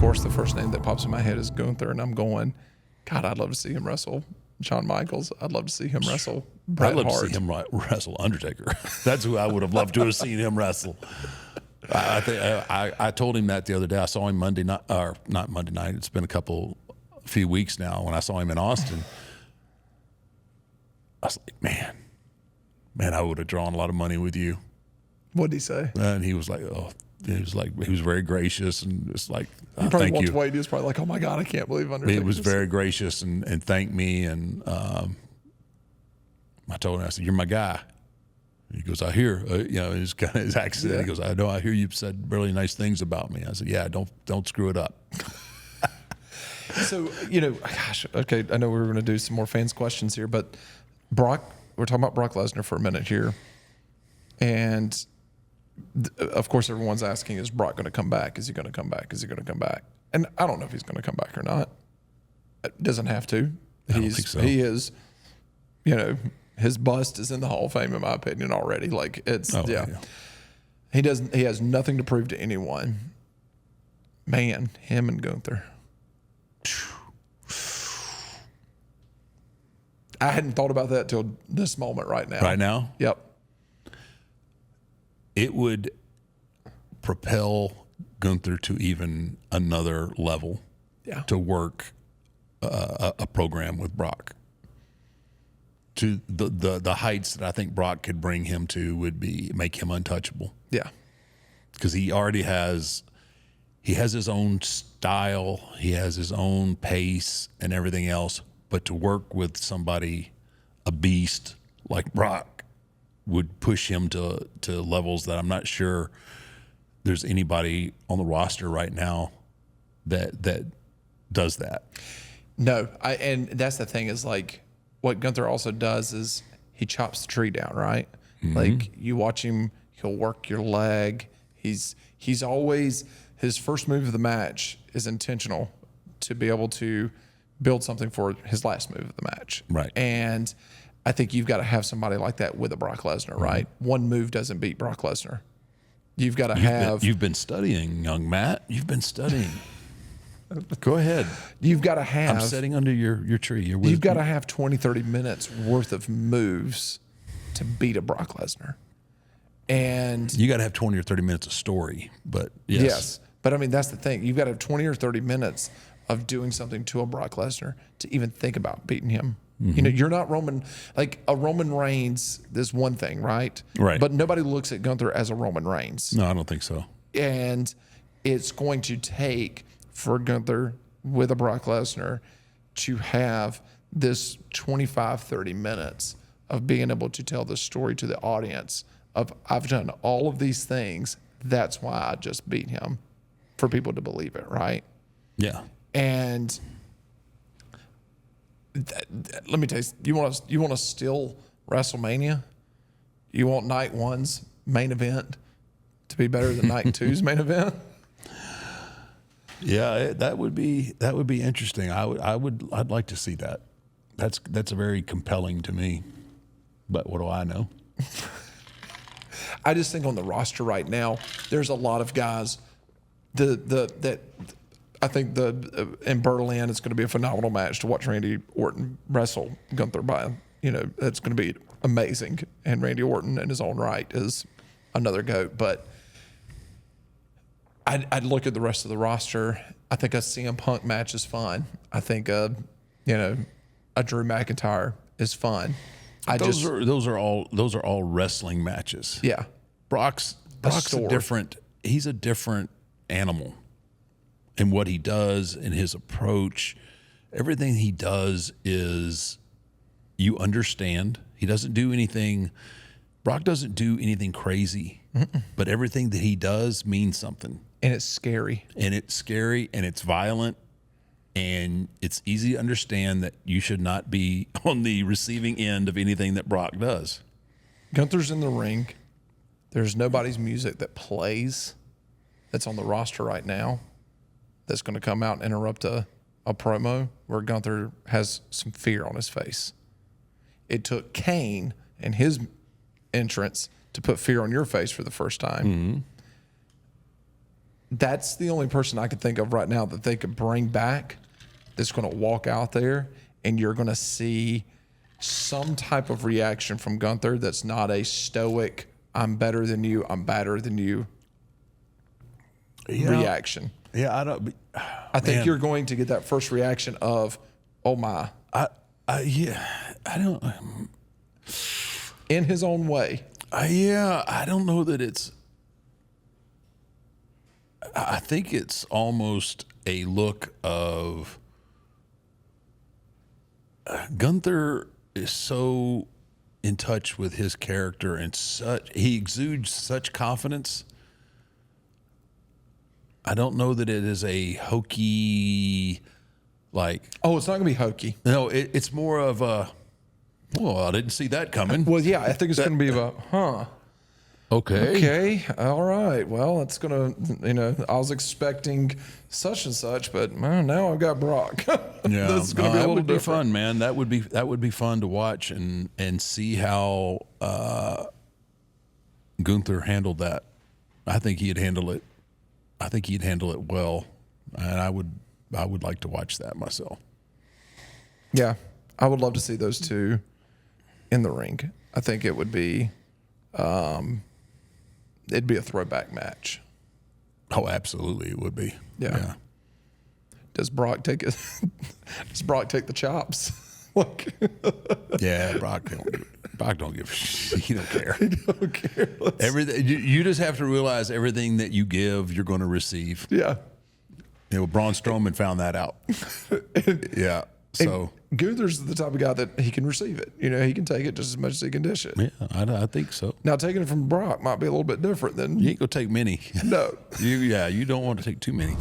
course, the first name that pops in my head is Gunther, and I'm going, God, I'd love to see him wrestle Shawn Michaels. I'd love to see him wrestle Bret Hart. I'd love to see him wrestle Undertaker. That's who I would have loved to have seen him wrestle. I told him that the other day. I saw him Monday night, or not Monday night. It's been a few weeks now when I saw him in Austin. I was like, man, I would have drawn a lot of money with you. What did he say? And he was like, he was very gracious, and it's like, he probably thank walked you. away. He was probably like, oh my God, I can't believe Undertaker. He was very gracious and thanked me. And I told him, I said, you're my guy. He goes, I hear, his kind of his accent. Yeah. He goes, I know, I hear you've said really nice things about me. I said, yeah, don't screw it up. So, gosh, okay, I know we were going to do some more fans questions here, but we're talking about Brock Lesnar for a minute here. And of course, everyone's asking, is Brock going to come back? Is he going to come back? Is he going to come back? And I don't know if he's going to come back or not. It doesn't have to. I don't think so. He is, his bust is in the Hall of Fame, in my opinion, already. Like, yeah. He has nothing to prove to anyone. Man, him and Gunther. I hadn't thought about that till this moment right now. Right now? Yep. It would propel Gunther to even another level. Yeah. To work a program with Brock. To the heights that I think Brock could bring him to would make him untouchable. Yeah. Because he already has his own style, he has his own pace and everything else. But to work with somebody, a beast like Brock, would push him to levels that I'm not sure there's anybody on the roster right now that does that. No, and that's the thing is, like, what Gunther also does is he chops the tree down, right? Mm-hmm. Like, you watch him, he'll work your leg. He's always, his first move of the match is intentional to be able to build something for his last move of the match. Right. And I think you've got to have somebody like that with a Brock Lesnar, right? One move doesn't beat Brock Lesnar. You've got to have... You've been studying, young Matt. You've been studying. Go ahead. You've got to have... I'm sitting under your tree. You've got to have 20, 30 minutes worth of moves to beat a Brock Lesnar. And... You got to have 20 or 30 minutes of story, but yes. Yes. But, I mean, that's the thing. You've got to have 20 or 30 minutes of doing something to a Brock Lesnar to even think about beating him. Mm-hmm. You're not Roman. Like, a Roman Reigns is one thing, right? Right. But nobody looks at Gunther as a Roman Reigns. No, I don't think so. And it's going to take for Gunther with a Brock Lesnar to have this 25, 30 minutes of being able to tell the story to the audience of, I've done all of these things. That's why I just beat him, for people to believe it, right? Yeah. And let me tell you, you want to steal WrestleMania? You want night one's main event to be better than night two's main event? Yeah, that would be interesting. I'd like to see that. That's very compelling to me. But what do I know? I just think on the roster right now, there's a lot of guys that I think in Berlin it's going to be a phenomenal match to watch Randy Orton wrestle Gunther by. It's going to be amazing. And Randy Orton in his own right is another GOAT. But I'd look at the rest of the roster. I think a CM Punk match is fun. I think a Drew McIntyre is fun. Those are all wrestling matches. Yeah. Brock's he's a different animal in what he does, in his approach. Everything he does is, you understand. He doesn't do anything. Brock doesn't do anything crazy. Mm-mm. But everything that he does means something. And it's scary. And it's violent. And it's easy to understand that you should not be on the receiving end of anything that Brock does. Gunther's in the ring. There's nobody's music that plays that's on the roster right now that's going to come out and interrupt a promo where Gunther has some fear on his face. It took Kane and his entrance to put fear on your face for the first time. that's the only person I could think of right now that they could bring back that's going to walk out there and you're going to see some type of reaction from Gunther that's not a stoic, I'm better than you, I'm badder than you reaction. Yeah, I think you're going to get that first reaction of, oh my. I don't. In his own way. I don't know that it's. I think it's almost a look of Gunther is so in touch with his character and he exudes such confidence. I don't know that it is a hokey, like. Oh, it's not going to be hokey. No, it's more of a. Well, I didn't see that coming. Well, yeah, I think it's going to be about, Okay, all right. Well, it's going to, I was expecting such and such, but now I've got Brock. Yeah, That's going to be a little would be different. fun, man. That would be fun to watch and see how Gunther handled that. I think he'd handle it. I think he'd handle it well, and I would like to watch that myself. Yeah, I would love to see those two in the ring. I think it would be, it'd be a throwback match. Oh, absolutely, it would be. Yeah. Does Brock take it? Does Brock take the chops? Like, yeah, Brock don't give a shit. He don't care. he don't care. Everything you just have to realize everything that you give, you're going to receive. Yeah. Braun Strowman found that out. Yeah. So Gunther's the type of guy that he can receive it. He can take it just as much as he can dish it. Yeah, I think so. Now, taking it from Brock might be a little bit different than. You ain't gonna take many. No. You don't want to take too many.